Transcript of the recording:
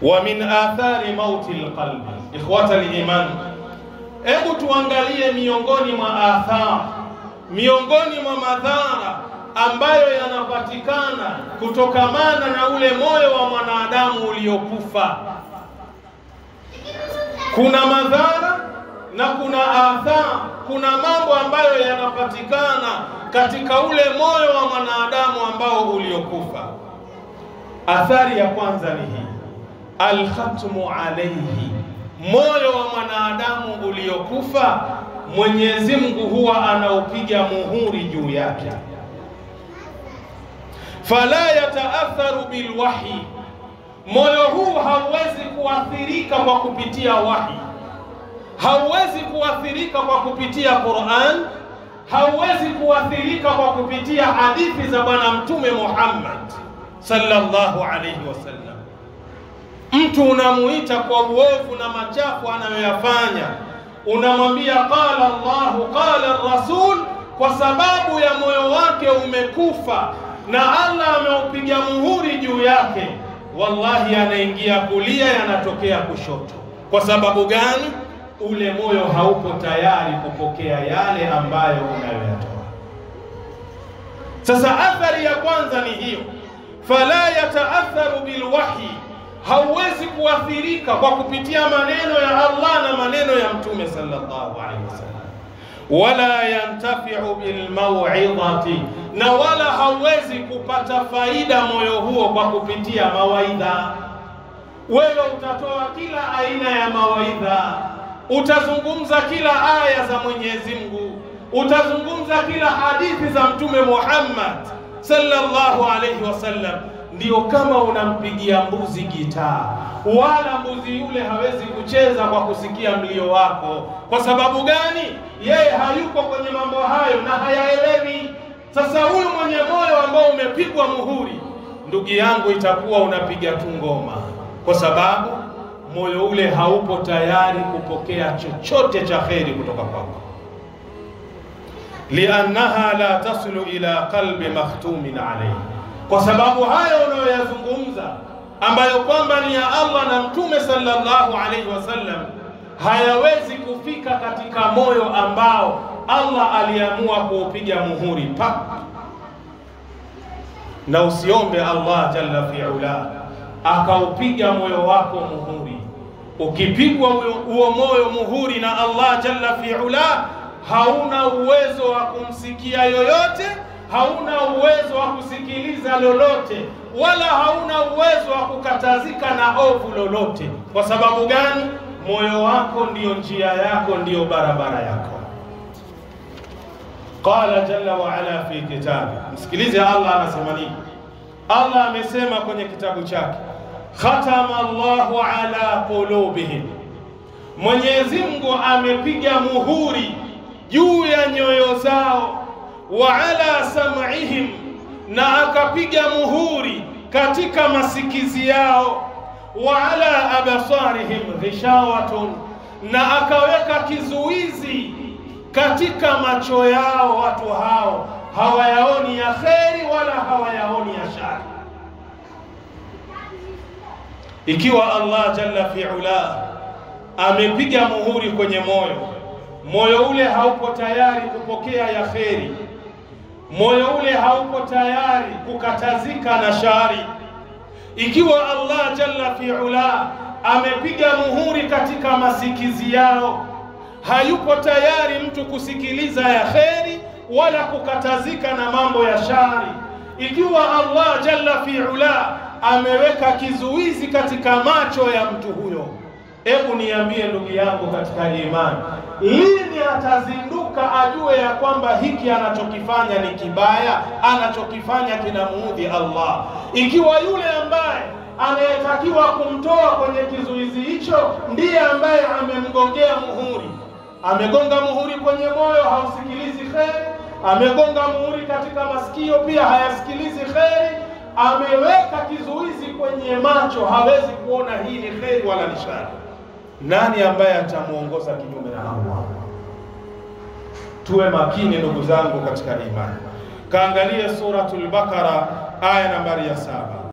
Wa min athari mauti alqalbi, ikhwata aliman, hebu tuangalie miongoni mwa athar, miongoni mwa madhara ambayo yanapatikana kutokamana na ule moyo wa mwanadamu uliokufa. Kuna madhara na kuna athar, kuna mambo ambayo yanapatikana katika ule moyo wa mwanadamu ambao uliokufa. Athari ya kwanza ni hii: al-khatmu alayhi, moyo wa mwanadamu uliokufa Mwenyezi Mungu huwa anaupiga muhuri juu yake. Fala yataatharu bilwahi, moyo huu hauwezi kuathirika kwa kupitia wahi, hauwezi kuathirika kwa kupitia Qur'an, hauwezi kuathirika kwa kupitia hadithi za Bwana Mtume Muhammad sallallahu alayhi wasallam. Mtu unamuita kwa uovu na machafu anayoyafanya, unamwambia qala Allahu qala Rasul, kwa sababu ya moyo wake umekufa na Allah ameupiga muhuri juu yake, wallahi anaingia kulia, yanatokea kushoto. Kwa sababu gani? Ule moyo haupo tayari kupokea yale ambayo unayoyatoa. Sasa athari ya kwanza ni hiyo, fala yataatharu bilwahi, hauwezi kuathirika kwa kupitia maneno ya Allah na maneno ya Mtume sallallahu alaihi wasallam. Wala yantafi'u bilmau'izati, na wala hauwezi kupata faida moyo huo kwa kupitia mawaidha. Wewe utatoa kila aina ya mawaidha, utazungumza kila aya za Mwenyezi Mungu, utazungumza kila hadithi za Mtume Muhammad sallallahu alaihi wasallam, ndio kama unampigia mbuzi gitaa, wala mbuzi yule hawezi kucheza kwa kusikia mlio wako. Kwa sababu gani? Yeye hayuko kwenye mambo hayo na hayaelewi. Sasa huyu mwenye moyo ambao umepigwa muhuri, ndugu yangu, itakuwa unapiga tu ngoma, kwa sababu moyo ule haupo tayari kupokea chochote cha kheri kutoka kwako. Liannaha la taslu ila qalbi makhtumin alayhi, kwa sababu hayo unayoyazungumza ambayo kwamba ni ya Allah na Mtume sallallahu alaihi wasallam hayawezi kufika katika moyo ambao Allah aliamua kuupiga muhuri pa. Na usiombe Allah jalla fi'ala akaupiga moyo wako muhuri. Ukipigwa huo moyo muhuri na Allah jalla fi'ala, hauna uwezo wa kumsikia yoyote, hauna uwezo wa kusikiliza lolote, wala hauna uwezo wa kukatazika na ovu lolote. Kwa sababu gani? Moyo wako ndiyo njia yako, ndiyo barabara yako. Qala jalla wa ala fi kitabi, msikilize Allah anasema nini. Allah amesema kwenye kitabu chake, khatama Allahu ala qulubihim, Mwenyezi Mungu amepiga muhuri juu ya nyoyo zao, wa ala sam'ihim, na akapiga muhuri katika masikizi yao, wa ala abasarihim ghishawatun, na akaweka kizuizi katika macho yao. Watu hao hawayaoni ya kheri wala hawayaoni ya shari. Ikiwa Allah jalla fi'ala amepiga muhuri kwenye moyo ule haupo tayari kupokea ya kheri, moyo ule haupo tayari kukatazika na shari. Ikiwa Allah jalla fi'ala amepiga muhuri katika masikizi yao, hayupo tayari mtu kusikiliza ya kheri wala kukatazika na mambo ya shari. Ikiwa Allah jalla fi'ala ameweka kizuizi katika macho ya mtu huyo, hebu niambie ndugu yangu katika imani, lini atazinduka ajue ya kwamba hiki anachokifanya ni kibaya, anachokifanya kinamuudhi Allah? Ikiwa yule ambaye anayetakiwa kumtoa kwenye kizuizi hicho ndiye ambaye amemgongea muhuri, amegonga muhuri kwenye moyo, hausikilizi kheri, amegonga muhuri katika masikio, pia hayasikilizi kheri, ameweka kizuizi kwenye macho, hawezi kuona hii ni kheri wala ni shari, nani ambaye atamuongoza kinyume na Allah? Tuwe makini ndugu zangu katika imani. Kaangalie suratul Baqara aya nambari ya 7.